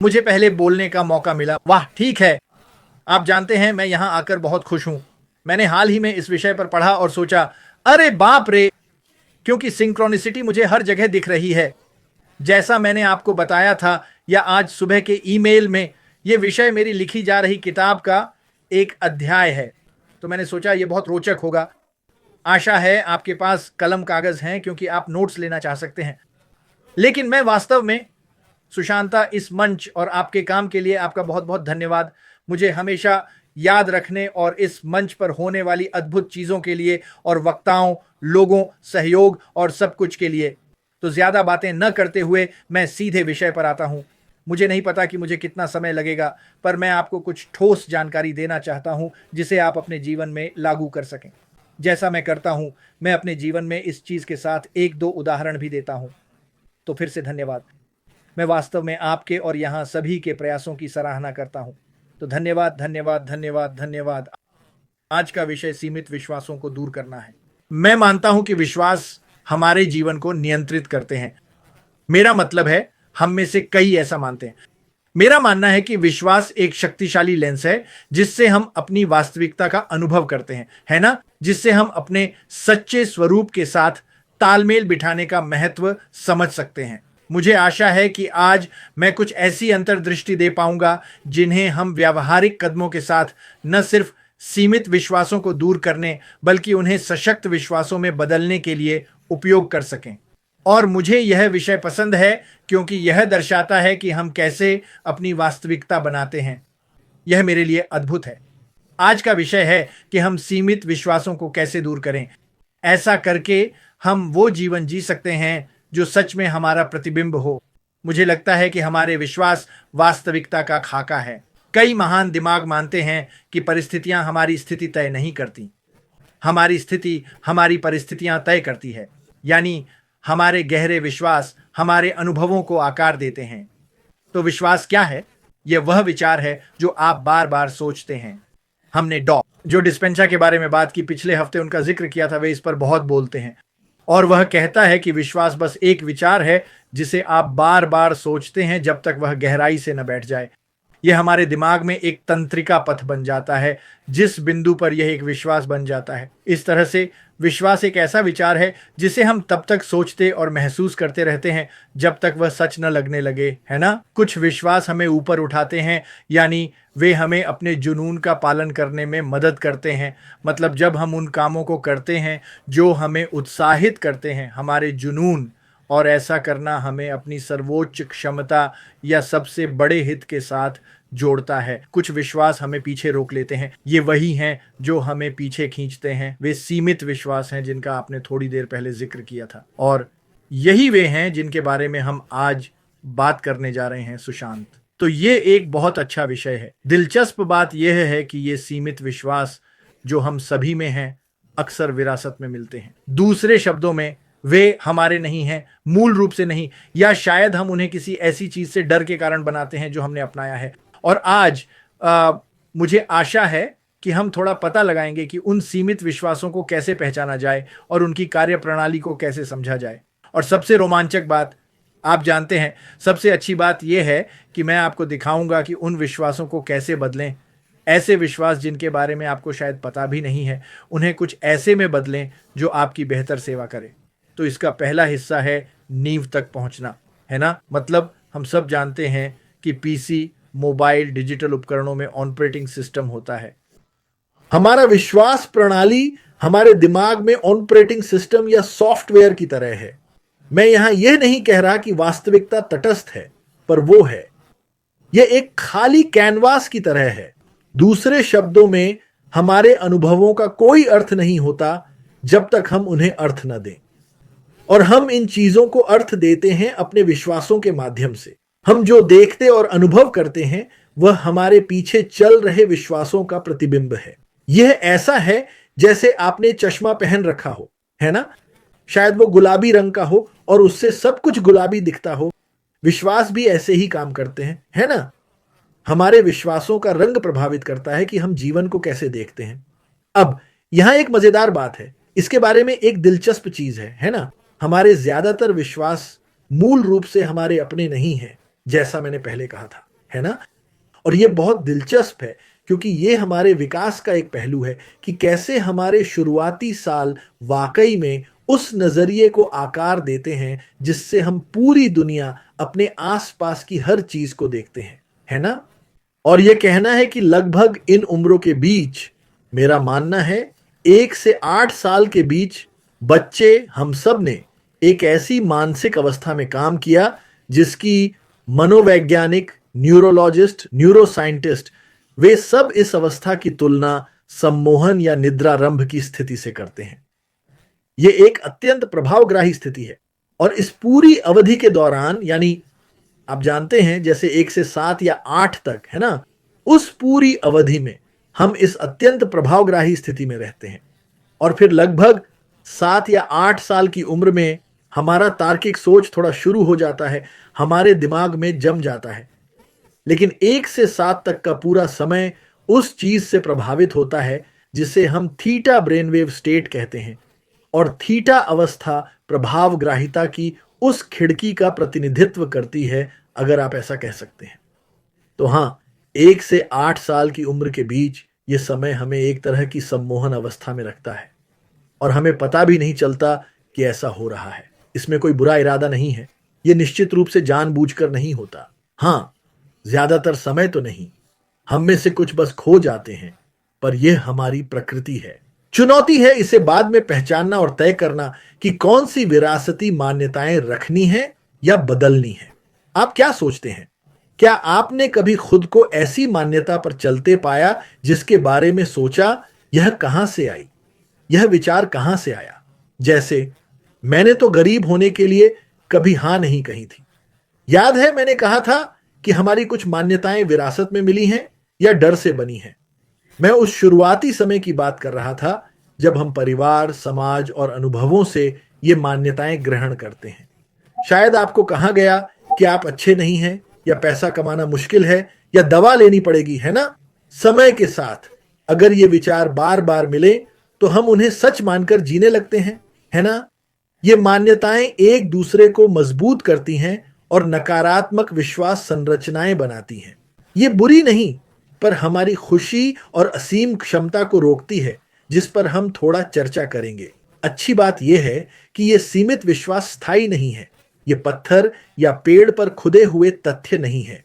मुझे पहले बोलने का मौका मिला। वाह, ठीक है। आप जानते हैं, मैं यहाँ आकर बहुत खुश हूँ। मैंने हाल ही में इस विषय पर पढ़ा और सोचा, अरे बाप रे! क्योंकि सिंक्रोनिसिटी मुझे हर जगह दिख रही है। जैसा मैंने आपको बताया था या आज सुबह के ईमेल में, ये विषय मेरी लिखी जा रही किताब का एक अध्याय है। तो मैंने सोचा ये बहुत रोचक होगा। आशा है आपके पास कलम कागज हैं क्योंकि आप नोट्स लेना चाह सकते हैं। लेकिन मैं वास्तव में, सुशांता, इस मंच और आपके काम के लिए आपका बहुत बहुत धन्यवाद। मुझे हमेशा याद रखने और इस मंच पर होने वाली अद्भुत चीज़ों के लिए और वक्ताओं, लोगों, सहयोग और सब कुछ के लिए। तो ज़्यादा बातें न करते हुए मैं सीधे विषय पर आता हूँ। मुझे नहीं पता कि मुझे कितना समय लगेगा, पर मैं आपको कुछ ठोस जानकारी देना चाहता हूँ जिसे आप अपने जीवन में लागू कर सकें। जैसा मैं करता हूँ, मैं अपने जीवन में इस चीज़ के साथ एक दो उदाहरण भी देता हूँ। तो फिर से धन्यवाद। मैं वास्तव में आपके और यहाँ सभी के प्रयासों की सराहना करता हूँ। तो धन्यवाद, धन्यवाद, धन्यवाद, धन्यवाद। आज का विषय सीमित विश्वासों को दूर करना है। मैं मानता हूं कि विश्वास हमारे जीवन को नियंत्रित करते हैं। मेरा मतलब है, हम में से कई ऐसा मानते हैं। मेरा मानना है कि विश्वास एक शक्तिशाली लेंस है जिससे हम अपनी वास्तविकता का अनुभव करते हैं, है ना? जिससे हम अपने सच्चे स्वरूप के साथ तालमेल बिठाने का महत्व समझ सकते हैं। मुझे आशा है कि आज मैं कुछ ऐसी अंतर्दृष्टि दे पाऊंगा जिन्हें हम व्यावहारिक कदमों के साथ न सिर्फ सीमित विश्वासों को दूर करने बल्कि उन्हें सशक्त विश्वासों में बदलने के लिए उपयोग कर सकें। और मुझे यह विषय पसंद है क्योंकि यह दर्शाता है कि हम कैसे अपनी वास्तविकता बनाते हैं। यह मेरे लिए अद्भुत है। आज का विषय है कि हम सीमित विश्वासों को कैसे दूर करें। ऐसा करके हम वो जीवन जी सकते हैं जो सच में हमारा प्रतिबिंब हो। मुझे लगता है कि हमारे विश्वास वास्तविकता का खाका है। कई महान दिमाग मानते हैं कि परिस्थितियां हमारी स्थिति तय नहीं करती। हमारी स्थिति हमारी परिस्थितियां तय करती है। यानी हमारे गहरे विश्वास हमारे अनुभवों को आकार देते हैं। तो विश्वास क्या है? यह वह विचार है जो आप बार बार सोचते हैं। हमने जो डिस्पेंसा के बारे में बात की, पिछले हफ्ते उनका जिक्र किया था, वे इस पर बहुत बोलते हैं। और वह कहता है कि विश्वास बस एक विचार है जिसे आप बार बार सोचते हैं जब तक वह गहराई से न बैठ जाए। यह हमारे दिमाग में एक तंत्रिका पथ बन जाता है जिस बिंदु पर यह एक विश्वास बन जाता है। इस तरह से विश्वास एक ऐसा विचार है जिसे हम तब तक सोचते और महसूस करते रहते हैं जब तक वह सच न लगने लगे, है ना? कुछ विश्वास हमें ऊपर उठाते हैं, यानी वे हमें अपने जुनून का पालन करने में मदद करते हैं। मतलब जब हम उन कामों को करते हैं जो हमें उत्साहित करते हैं, हमारे जुनून, और ऐसा करना हमें अपनी सर्वोच्च क्षमता या सबसे बड़े हित के साथ जोड़ता है। कुछ विश्वास हमें पीछे रोक लेते हैं। ये वही हैं जो हमें पीछे खींचते हैं। वे सीमित विश्वास हैं जिनका आपने थोड़ी देर पहले जिक्र किया था, और यही वे हैं जिनके बारे में हम आज बात करने जा रहे हैं, सुशांत। तो ये एक बहुत अच्छा विषय है। दिलचस्प बात यह है कि ये सीमित विश्वास जो हम सभी में हैं अक्सर विरासत में मिलते हैं। दूसरे शब्दों में, वे हमारे नहीं हैं, मूल रूप से नहीं, या शायद हम उन्हें किसी ऐसी चीज से डर के कारण बनाते हैं जो हमने अपनाया है। और आज मुझे आशा है कि हम थोड़ा पता लगाएंगे कि उन सीमित विश्वासों को कैसे पहचाना जाए और उनकी कार्यप्रणाली को कैसे समझा जाए। और सबसे रोमांचक बात, आप जानते हैं, सबसे अच्छी बात यह है कि मैं आपको दिखाऊंगा कि उन विश्वासों को कैसे बदलें। ऐसे विश्वास जिनके बारे में आपको शायद पता भी नहीं है, उन्हें कुछ ऐसे में बदलें जो आपकी बेहतर सेवा करे। तो इसका पहला हिस्सा है नींव तक पहुंचना, है ना? मतलब हम सब जानते हैं कि पीसी, मोबाइल, डिजिटल उपकरणों में ऑपरेटिंग सिस्टम होता है। हमारा विश्वास प्रणाली हमारे दिमाग में ऑपरेटिंग सिस्टम या सॉफ्टवेयर की तरह है। मैं यहां यह नहीं कह रहा कि वास्तविकता तटस्थ है, पर वो है। यह एक खाली कैनवास की तरह है। दूसरे शब्दों में, हमारे अनुभवों का कोई अर्थ नहीं होता जब तक हम उन्हें अर्थ न दें। और हम इन चीजों को अर्थ देते हैं अपने विश्वासों के माध्यम से। हम जो देखते और अनुभव करते हैं वह हमारे पीछे चल रहे विश्वासों का प्रतिबिंब है। यह ऐसा है जैसे आपने चश्मा पहन रखा हो, है ना? शायद वो गुलाबी रंग का हो और उससे सब कुछ गुलाबी दिखता हो। विश्वास भी ऐसे ही काम करते हैं, है ना? हमारे विश्वासों का रंग प्रभावित करता है कि हम जीवन को कैसे देखते हैं। अब यहां एक मजेदार बात है, इसके बारे में एक दिलचस्प चीज है ना? हमारे ज्यादातर विश्वास मूल रूप से हमारे अपने नहीं हैं, जैसा मैंने पहले कहा था। है ना। और ये बहुत दिलचस्प है क्योंकि ये हमारे विकास का एक पहलू है कि कैसे हमारे शुरुआती साल वाकई में उस नजरिए को आकार देते हैं जिससे हम पूरी दुनिया, अपने आसपास की हर चीज को देखते हैं, है ना। और ये कहना है कि लगभग इन उम्रों के बीच, मेरा मानना है 1 से 8 साल के बीच, बच्चे हम सब ने एक ऐसी मानसिक अवस्था में काम किया जिसकी मनोवैज्ञानिक, न्यूरोलॉजिस्ट, न्यूरोसाइंटिस्ट, वे सब इस अवस्था की तुलना सम्मोहन या निद्रारंभ की स्थिति से करते हैं। ये एक अत्यंत प्रभावग्राही स्थिति है और इस पूरी अवधि के दौरान, यानी आप जानते हैं जैसे 1 से 7 या 8 तक, है ना, उस पूरी अवधि में हम इस अत्यंत प्रभावग्राही स्थिति में रहते हैं। और फिर लगभग 7 या 8 साल की उम्र में हमारा तार्किक सोच थोड़ा शुरू हो जाता है, हमारे दिमाग में जम जाता है। लेकिन 1 से 7 तक का पूरा समय उस चीज से प्रभावित होता है जिसे हम थीटा ब्रेनवेव स्टेट कहते हैं। और थीटा अवस्था प्रभावग्राहिता की उस खिड़की का प्रतिनिधित्व करती है, अगर आप ऐसा कह सकते हैं। तो हाँ, 1 से 8 साल की उम्र के बीच ये समय हमें एक तरह की सम्मोहन अवस्था में रखता है और हमें पता भी नहीं चलता कि ऐसा हो रहा है। इसमें कोई बुरा इरादा नहीं है, ये निश्चित रूप से जानबूझकर नहीं होता। हाँ, ज्यादातर समय तो नहीं, हम में से कुछ बस खो जाते हैं, पर यह हमारी प्रकृति है। चुनौती है इसे बाद में पहचानना और तय करना कि कौन सी विरासती मान्यताएं रखनी है या बदलनी है। आप क्या सोचते हैं? क्या आपने कभी खुद को ऐसी मान्यता पर चलते पाया जिसके बारे में सोचा, यह कहां से आई, यह विचार कहां से आया? जैसे, मैंने तो गरीब होने के लिए कभी हां नहीं कही थी। याद है मैंने कहा था कि हमारी कुछ मान्यताएं विरासत में मिली हैं या डर से बनी हैं। मैं उस शुरुआती समय की बात कर रहा था जब हम परिवार, समाज और अनुभवों से ये मान्यताएं ग्रहण करते हैं। शायद आपको कहा गया कि आप अच्छे नहीं हैं, या पैसा कमाना मुश्किल है, या दवा लेनी पड़ेगी, है ना। समय के साथ अगर ये विचार बार बार मिले तो हम उन्हें सच मानकर जीने लगते हैं, है ना। ये मान्यताएं एक दूसरे को मजबूत करती हैं और नकारात्मक विश्वास संरचनाएं बनाती हैं। ये बुरी नहीं, पर हमारी खुशी और असीम क्षमता को रोकती है, जिस पर हम थोड़ा चर्चा करेंगे। अच्छी बात यह है कि यह सीमित विश्वास स्थायी नहीं है। ये पत्थर या पेड़ पर खुदे हुए तथ्य नहीं है।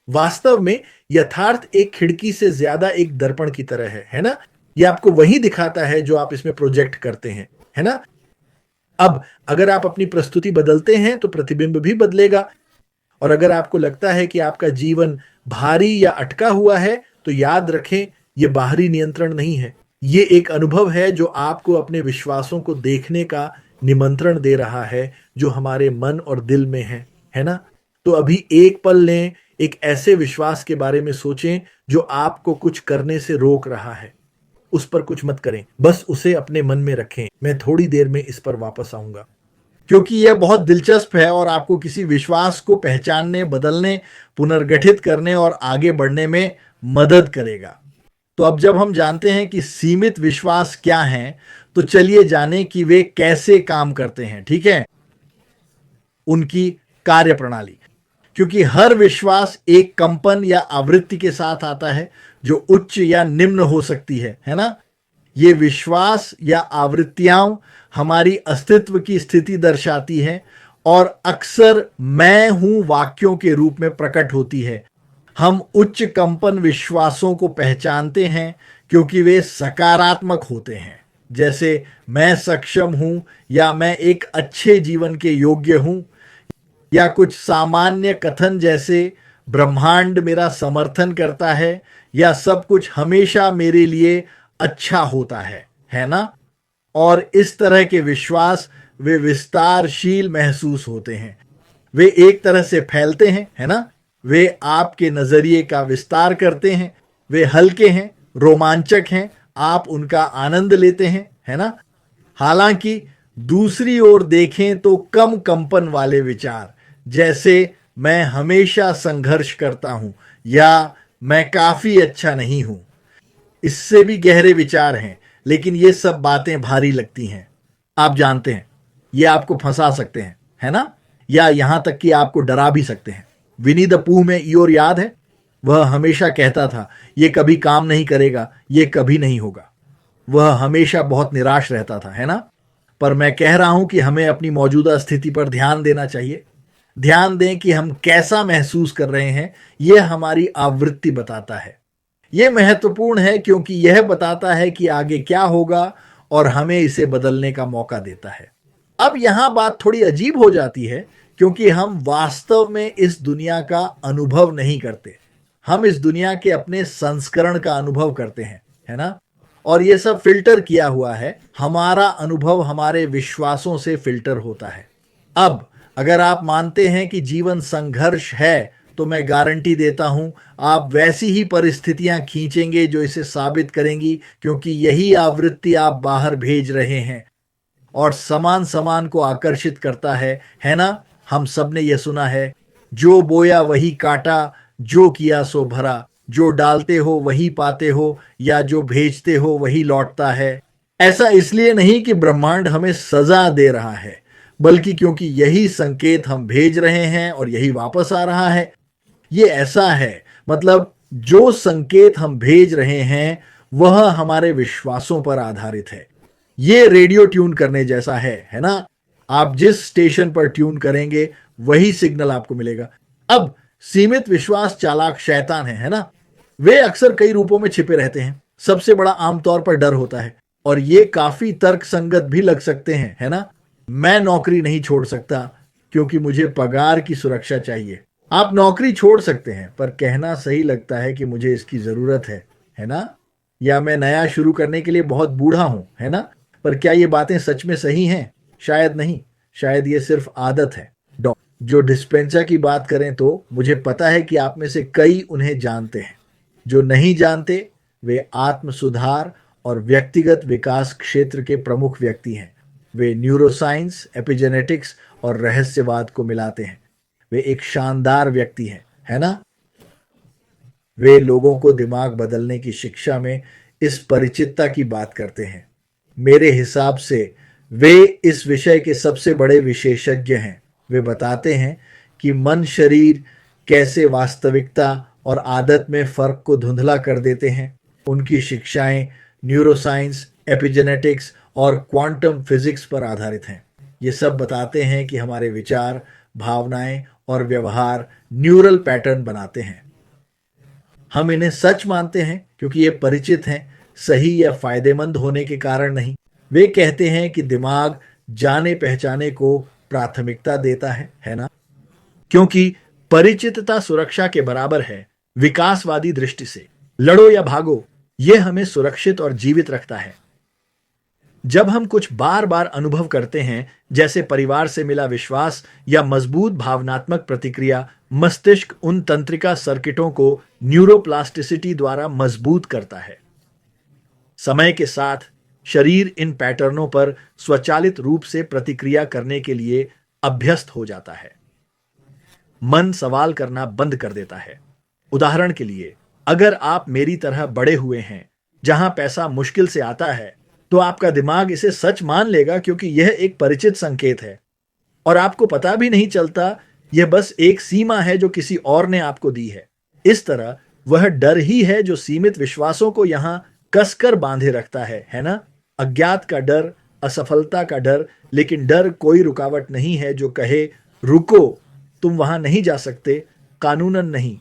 वास्तव में यथार्थ एक खिड़की से ज्यादा एक दर्पण की तरह है ना। ये आपको वही दिखाता है जो आप इसमें प्रोजेक्ट करते हैं, है ना। अब अगर आप अपनी प्रस्तुति बदलते हैं तो प्रतिबिंब भी बदलेगा। और अगर आपको लगता है कि आपका जीवन भारी या अटका हुआ है तो याद रखें, यह बाहरी नियंत्रण नहीं है। ये एक अनुभव है जो आपको अपने विश्वासों को देखने का निमंत्रण दे रहा है जो हमारे मन और दिल में है ना। तो अभी एक पल लें, एक ऐसे विश्वास के बारे में सोचें जो आपको कुछ करने से रोक रहा है। उस पर कुछ मत करें, बस उसे अपने मन में रखें। मैं थोड़ी देर में इस पर वापस आऊंगा, क्योंकि यह बहुत दिलचस्प है और आपको किसी विश्वास को पहचानने, बदलने, पुनर्गठित करने और आगे बढ़ने में मदद करेगा। तो अब जब हम जानते हैं कि सीमित विश्वास क्या हैं, तो चलिए जानें कि वे कैसे काम करते हैं, ठीक है। उनकी कार्यप्रणाली, क्योंकि हर विश्वास एक कंपन या आवृत्ति के साथ आता है जो उच्च या निम्न हो सकती है ना। ये विश्वास या आवृत्तियां हमारी अस्तित्व की स्थिति दर्शाती है और अक्सर मैं हूं वाक्यों के रूप में प्रकट होती है। हम उच्च कंपन विश्वासों को पहचानते हैं क्योंकि वे सकारात्मक होते हैं, जैसे मैं सक्षम हूं, या मैं एक अच्छे जीवन के योग्य हूं, या कुछ सामान्य कथन जैसे ब्रह्मांड मेरा समर्थन करता है, या सब कुछ हमेशा मेरे लिए अच्छा होता है ना। और इस तरह के विश्वास वे विस्तारशील महसूस होते हैं। वे एक तरह से फैलते हैं, है ना। वे आपके नजरिए का विस्तार करते हैं। वे हल्के हैं, रोमांचक हैं, आप उनका आनंद लेते हैं, है ना। हालांकि दूसरी ओर देखें तो कम कंपन वाले विचार, जैसे मैं हमेशा संघर्ष करता हूं, या मैं काफी अच्छा नहीं हूं, इससे भी गहरे विचार हैं, लेकिन ये सब बातें भारी लगती हैं। आप जानते हैं, ये आपको फंसा सकते हैं, है ना, या यहां तक कि आपको डरा भी सकते हैं। विनी द पूह में ईयोर याद है? वह हमेशा कहता था ये कभी काम नहीं करेगा, ये कभी नहीं होगा। वह हमेशा बहुत निराश रहता था, है ना? पर मैं कह रहा हूं कि हमें अपनी मौजूदा स्थिति पर ध्यान देना चाहिए। ध्यान दें कि हम कैसा महसूस कर रहे हैं, यह हमारी आवृत्ति बताता है। यह महत्वपूर्ण है क्योंकि यह बताता है कि आगे क्या होगा और हमें इसे बदलने का मौका देता है। अब यहां बात थोड़ी अजीब हो जाती है क्योंकि हम वास्तव में इस दुनिया का अनुभव नहीं करते। हम इस दुनिया के अपने संस्करण का अनुभव करते हैं, है ना? और ये सब फिल्टर किया हुआ है। हमारा अनुभव हमारे विश्वासों से फिल्टर होता है। अब अगर आप मानते हैं कि जीवन संघर्ष है, तो मैं गारंटी देता हूं आप वैसी ही परिस्थितियां खींचेंगे जो इसे साबित करेंगी, क्योंकि यही आवृत्ति आप बाहर भेज रहे हैं और समान समान को आकर्षित करता है ना? हम सब ने यह सुना है, जो बोया वही काटा, जो किया सो भरा, जो डालते हो वही पाते हो, या जो भेजते हो वही लौटता है। ऐसा इसलिए नहीं कि ब्रह्मांड हमें सजा दे रहा है, बल्कि क्योंकि यही संकेत हम भेज रहे हैं और यही वापस आ रहा है। ये ऐसा है, मतलब जो संकेत हम भेज रहे हैं वह हमारे विश्वासों पर आधारित है। ये रेडियो ट्यून करने जैसा है ना? आप जिस स्टेशन पर ट्यून करेंगे वही सिग्नल आपको मिलेगा। अब सीमित विश्वास चालाक शैतान है ना? वे अक्सर कई रूपों में छिपे रहते हैं। सबसे बड़ा आमतौर पर डर होता है और ये काफी तर्कसंगत भी लग सकते हैं, है ना? मैं नौकरी नहीं छोड़ सकता क्योंकि मुझे पगार की सुरक्षा चाहिए। आप नौकरी छोड़ सकते हैं, पर कहना सही लगता है कि मुझे इसकी जरूरत है ना? या मैं नया शुरू करने के लिए बहुत बूढ़ा हूं, है ना? पर क्या ये बातें सच में सही हैं? शायद नहीं। शायद ये सिर्फ आदत है। जो डिस्पेंसा की बात करें तो मुझे पता है कि आप में से कई उन्हें जानते हैं। जो नहीं जानते वे आत्म सुधार और व्यक्तिगत विकास क्षेत्र के प्रमुख व्यक्ति हैं। वे न्यूरोसाइंस, एपिजेनेटिक्स और रहस्यवाद को मिलाते हैं। वे एक शानदार व्यक्ति हैं, है ना? वे लोगों को दिमाग बदलने की शिक्षा में इस परिचितता की बात करते हैं। मेरे हिसाब से वे इस विषय के सबसे बड़े विशेषज्ञ हैं। वे बताते हैं कि मन शरीर कैसे वास्तविकता और आदत में फर्क को धुंधला कर देते हैं। उनकी शिक्षाएं न्यूरोसाइंस, एपिजेनेटिक्स और क्वांटम फिजिक्स पर आधारित हैं। ये सब बताते हैं कि हमारे विचार, भावनाएं और व्यवहार न्यूरल पैटर्न बनाते हैं। हम इन्हें सच मानते हैं क्योंकि ये परिचित हैं, सही या फायदेमंद होने के कारण नहीं। वे कहते हैं कि दिमाग जाने पहचाने को प्राथमिकता देता है ना? क्योंकि परिचितता सुरक्षा के बराबर है। विकासवादी दृष्टि से लड़ो या भागो, यह हमें सुरक्षित और जीवित रखता है। जब हम कुछ बार बार अनुभव करते हैं, जैसे परिवार से मिला विश्वास या मजबूत भावनात्मक प्रतिक्रिया, मस्तिष्क उन तंत्रिका सर्किटों को न्यूरोप्लास्टिसिटी द्वारा मजबूत करता है। समय के साथ शरीर इन पैटर्नों पर स्वचालित रूप से प्रतिक्रिया करने के लिए अभ्यस्त हो जाता है। मन सवाल करना बंद कर देता है। उदाहरण के लिए, अगर आप मेरी तरह बड़े हुए हैं, जहां पैसा मुश्किल से आता है, तो आपका दिमाग इसे सच मान लेगा क्योंकि यह एक परिचित संकेत है और आपको पता भी नहीं चलता। यह बस एक सीमा है जो किसी और ने आपको दी है। इस तरह वह डर ही है जो सीमित विश्वासों को यहां कसकर बांधे रखता है ना? अज्ञात का डर, असफलता का डर, लेकिन डर कोई रुकावट नहीं है जो कहे रुको, तुम वहां नहीं जा सकते, कानूनन नहीं।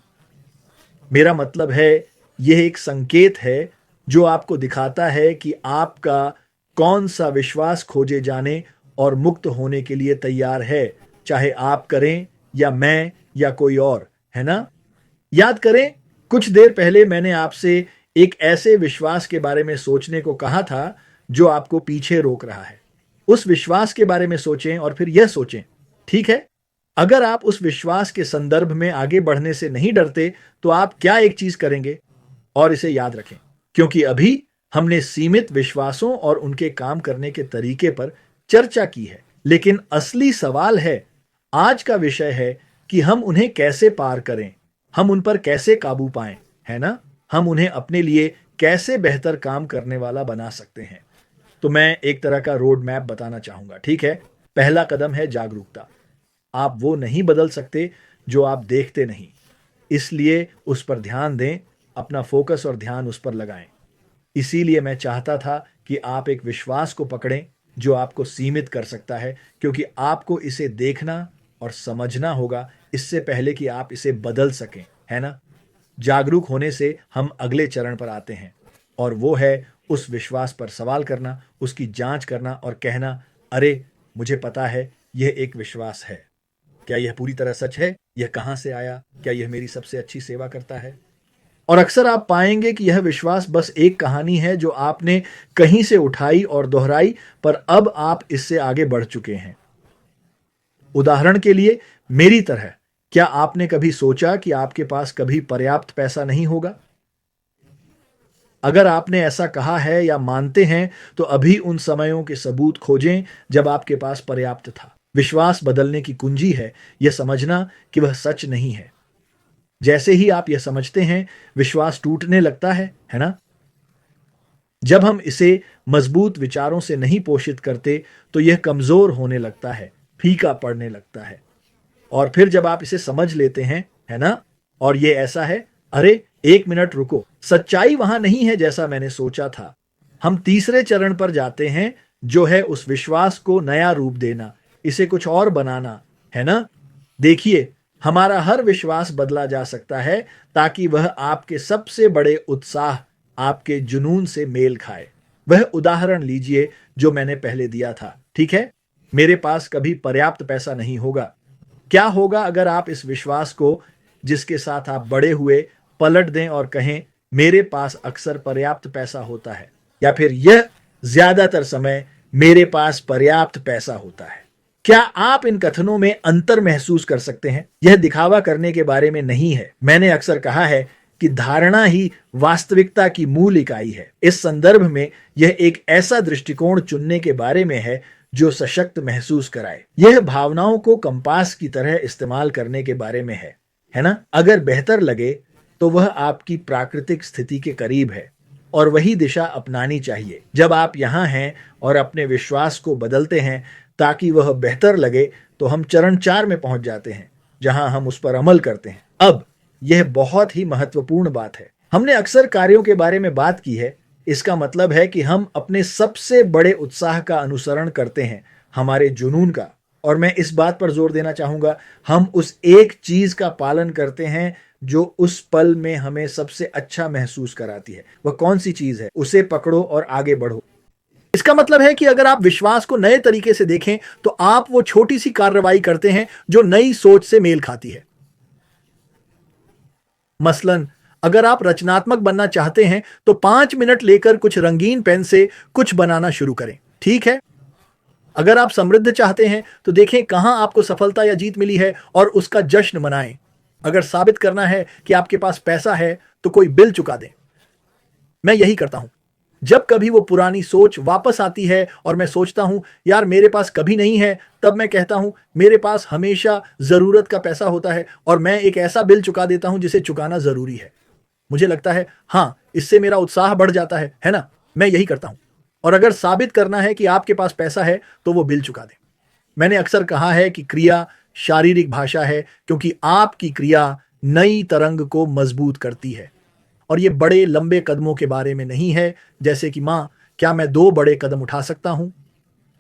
मेरा मतलब है, यह एक संकेत है जो आपको दिखाता है कि आपका कौन सा विश्वास खोजे जाने और मुक्त होने के लिए तैयार है, चाहे आप करें या मैं या कोई और, है ना? याद करें, कुछ देर पहले मैंने आपसे एक ऐसे विश्वास के बारे में सोचने को कहा था जो आपको पीछे रोक रहा है। उस विश्वास के बारे में सोचें और फिर यह सोचें, ठीक है, अगर आप उस विश्वास के संदर्भ में आगे बढ़ने से नहीं डरते, तो आप क्या एक चीज करेंगे? और इसे याद रखें, क्योंकि अभी हमने सीमित विश्वासों और उनके काम करने के तरीके पर चर्चा की है, लेकिन असली सवाल है, आज का विषय है कि हम उन्हें कैसे पार करें, हम उन पर कैसे काबू पाएं, है ना? हम उन्हें अपने लिए कैसे बेहतर काम करने वाला बना सकते हैं। तो मैं एक तरह का रोड मैप बताना चाहूंगा, ठीक है? पहला कदम है जागरूकता। आप वो नहीं बदल सकते जो आप देखते नहीं। इसलिए उस पर ध्यान दें, अपना फोकस और ध्यान उस पर लगाएं। इसीलिए मैं चाहता था कि आप एक विश्वास को पकड़ें जो आपको सीमित कर सकता है, क्योंकि आपको इसे देखना और समझना होगा इससे पहले कि आप इसे बदल सकें, है ना? जागरूक होने से हम अगले चरण पर आते हैं, और वो है उस विश्वास पर सवाल करना, उसकी जांच करना और कहना, अरे मुझे पता है यह एक विश्वास है। क्या यह पूरी तरह सच है? यह कहाँ से आया? क्या यह मेरी सबसे अच्छी सेवा करता है? और अक्सर आप पाएंगे कि यह विश्वास बस एक कहानी है जो आपने कहीं से उठाई और दोहराई, पर अब आप इससे आगे बढ़ चुके हैं। उदाहरण के लिए, मेरी तरह, क्या आपने कभी सोचा कि आपके पास कभी पर्याप्त पैसा नहीं होगा? अगर आपने ऐसा कहा है या मानते हैं, तो अभी उन समयों के सबूत खोजें जब आपके पास पर्याप्त था। विश्वास बदलने की कुंजी है यह समझना कि वह सच नहीं है। जैसे ही आप यह समझते हैं, विश्वास टूटने लगता है ना? जब हम इसे मजबूत विचारों से नहीं पोषित करते, तो यह कमजोर होने लगता है, फीका पड़ने लगता है। और फिर जब आप इसे समझ लेते हैं, है ना, और ये ऐसा है, अरे एक मिनट रुको, सच्चाई वहां नहीं है जैसा मैंने सोचा था। हम तीसरे चरण पर जाते हैं, जो है उस विश्वास को नया रूप देना, इसे कुछ और बनाना, है ना? देखिए, हमारा हर विश्वास बदला जा सकता है ताकि वह आपके सबसे बड़े उत्साह, आपके जुनून से मेल खाए। वह उदाहरण लीजिए जो मैंने पहले दिया था, ठीक है? मेरे पास कभी पर्याप्त पैसा नहीं होगा। क्या होगा अगर आप इस विश्वास को, जिसके साथ आप बड़े हुए, पलट दें और कहें, मेरे पास अक्सर पर्याप्त पैसा होता है, या फिर यह ज्यादातर समय मेरे पास पर्याप्त पैसा होता है? क्या आप इन कथनों में अंतर महसूस कर सकते हैं? यह दिखावा करने के बारे में नहीं है। मैंने अक्सर कहा है कि धारणा ही वास्तविकता की मूल इकाई है। इस संदर्भ में यह एक ऐसा दृष्टिकोण चुनने के बारे में है जो सशक्त महसूस कराए। यह भावनाओं को कंपास की तरह इस्तेमाल करने के बारे में है ना? अगर बेहतर लगे तो वह आपकी प्राकृतिक स्थिति के करीब है, और वही दिशा अपनानी चाहिए। जब आप यहां हैं और अपने विश्वास को बदलते हैं ताकि वह बेहतर लगे, तो हम चरण 4 में पहुंच जाते हैं, जहां हम उस पर अमल करते हैं। अब यह बहुत ही महत्वपूर्ण बात है। हमने अक्सर कार्यों के बारे में बात की है। इसका मतलब है कि हम अपने सबसे बड़े उत्साह का अनुसरण करते हैं, हमारे जुनून का। और मैं इस बात पर जोर देना चाहूंगा, हम उस एक चीज का पालन करते हैं जो उस पल में हमें सबसे अच्छा महसूस कराती है। वह कौन सी चीज है? उसे पकड़ो और आगे बढ़ो। इसका मतलब है कि अगर आप विश्वास को नए तरीके से देखें, तो आप वो छोटी सी कार्रवाई करते हैं जो नई सोच से मेल खाती है। मसलन, अगर आप रचनात्मक बनना चाहते हैं, तो 5 मिनट लेकर कुछ रंगीन पेन से कुछ बनाना शुरू करें, ठीक है? अगर आप समृद्ध चाहते हैं, तो देखें कहां आपको सफलता या जीत मिली है और उसका जश्न मनाएं। अगर साबित करना है कि आपके पास पैसा है, तो कोई बिल चुका दें। मैं यही करता हूं। जब कभी वो पुरानी सोच वापस आती है और मैं सोचता हूं, यार मेरे पास कभी नहीं है, तब मैं कहता हूं, मेरे पास हमेशा जरूरत का पैसा होता है, और मैं एक ऐसा बिल चुका देता हूं जिसे चुकाना जरूरी है। मुझे लगता है, हाँ, इससे मेरा उत्साह बढ़ जाता है ना? मैं यही करता हूं। और अगर साबित करना है कि आपके पास पैसा है, तो वो बिल चुका दें। मैंने अक्सर कहा है कि क्रिया शारीरिक भाषा है, क्योंकि आपकी क्रिया नई तरंग को मजबूत करती है। और ये बड़े लंबे कदमों के बारे में नहीं है, जैसे कि माँ, क्या मैं 2 बड़े कदम उठा सकता हूं?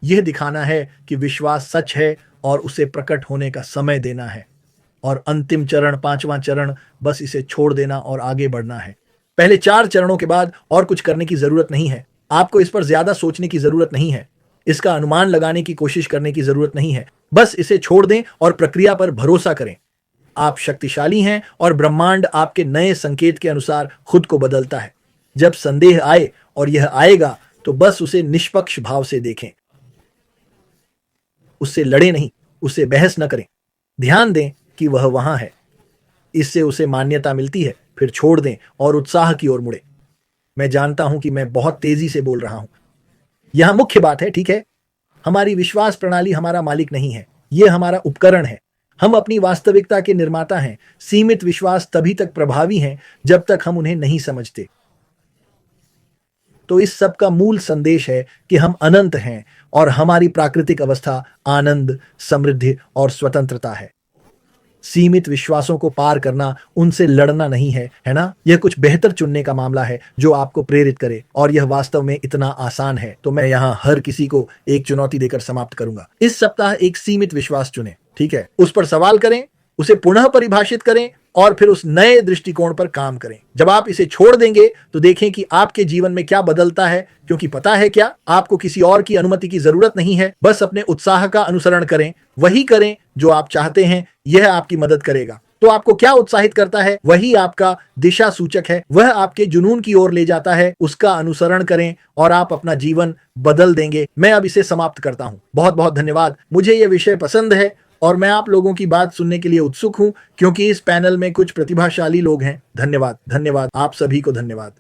यह दिखाना है कि विश्वास सच है और उसे प्रकट होने का समय देना है। और अंतिम चरण, 5वां चरण, बस इसे छोड़ देना और आगे बढ़ना है। पहले 4 चरणों के बाद और कुछ करने की जरूरत नहीं है। आपको इस पर ज्यादा सोचने की जरूरत नहीं है। इसका अनुमान लगाने की कोशिश करने की जरूरत नहीं है। बस इसे छोड़ दें और प्रक्रिया पर भरोसा करें। आप शक्तिशाली हैं और ब्रह्मांड आपके नए संकेत के अनुसार खुद को बदलता है। जब संदेह आए, और यह आएगा, तो बस उसे निष्पक्ष भाव से देखें। उससे लड़े नहीं, उससे बहस न करें। ध्यान दें कि वह वहां है। इससे उसे मान्यता मिलती है, फिर छोड़ दें और उत्साह की ओर मुड़े। मैं जानता हूं कि मैं बहुत तेजी से बोल रहा हूं। यहां मुख्य बात है, ठीक है, हमारी विश्वास प्रणाली हमारा मालिक नहीं है, यह हमारा उपकरण है। हम अपनी वास्तविकता के निर्माता हैं। सीमित विश्वास तभी तक प्रभावी हैं जब तक हम उन्हें नहीं समझते। तो इस सब का मूल संदेश है कि हम अनंत हैं और हमारी प्राकृतिक अवस्था आनंद, समृद्धि और स्वतंत्रता है। सीमित विश्वासों को पार करना उनसे लड़ना नहीं है, है ना? यह कुछ बेहतर चुनने का मामला है जो आपको प्रेरित करे, और यह वास्तव में इतना आसान है। तो मैं यहाँ हर किसी को एक चुनौती देकर समाप्त करूंगा। इस सप्ताह एक सीमित विश्वास चुनें, ठीक है? उस पर सवाल करें, उसे पुनः परिभाषित करें और फिर उस नए दृष्टिकोण पर काम करें। जब आप इसे छोड़ देंगे तो देखें कि आपके जीवन में क्या बदलता है, क्योंकि पता है क्या, आपको किसी और की अनुमति की जरूरत नहीं है। बस अपने उत्साह का अनुसरण करें, वही करें जो आप चाहते हैं, यह आपकी मदद करेगा। तो आपको क्या उत्साहित करता है, वही आपका दिशा सूचक है, वह आपके जुनून की ओर ले जाता है। उसका अनुसरण करें और आप अपना जीवन बदल देंगे। मैं अब इसे समाप्त करता हूं। बहुत बहुत धन्यवाद। मुझे यह विषय पसंद है और मैं आप लोगों की बात सुनने के लिए उत्सुक हूं, क्योंकि इस पैनल में कुछ प्रतिभाशाली लोग हैं। धन्यवाद, धन्यवाद, आप सभी को धन्यवाद।